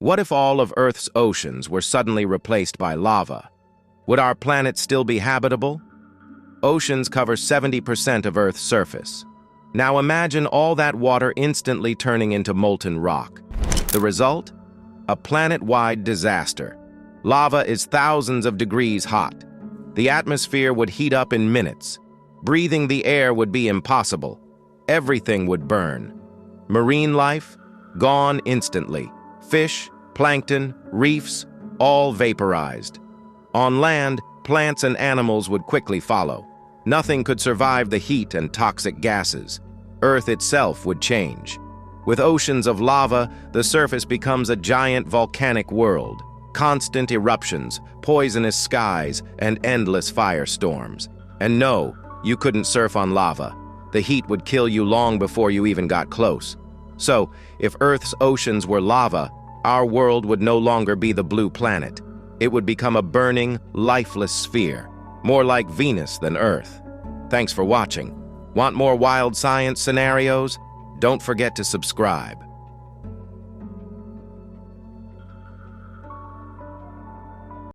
What if all of Earth's oceans were suddenly replaced by lava? Would our planet still be habitable? Oceans cover 70% of Earth's surface. Now imagine all that water instantly turning into molten rock. The result? A planet-wide disaster. Lava is thousands of degrees hot. The atmosphere would heat up in minutes. Breathing the air would be impossible. Everything would burn. Marine life? Gone instantly. Fish, plankton, reefs, all vaporized. On land, plants and animals would quickly follow. Nothing could survive the heat and toxic gases. Earth itself would change. With oceans of lava, the surface becomes a giant volcanic world. Constant eruptions, poisonous skies, and endless firestorms. And no, you couldn't surf on lava. The heat would kill you long before you even got close. So, if Earth's oceans were lava, our world would no longer be the blue planet. It would become a burning, lifeless sphere, more like Venus than Earth. Thanks for watching. Want more wild science scenarios? Don't forget to subscribe.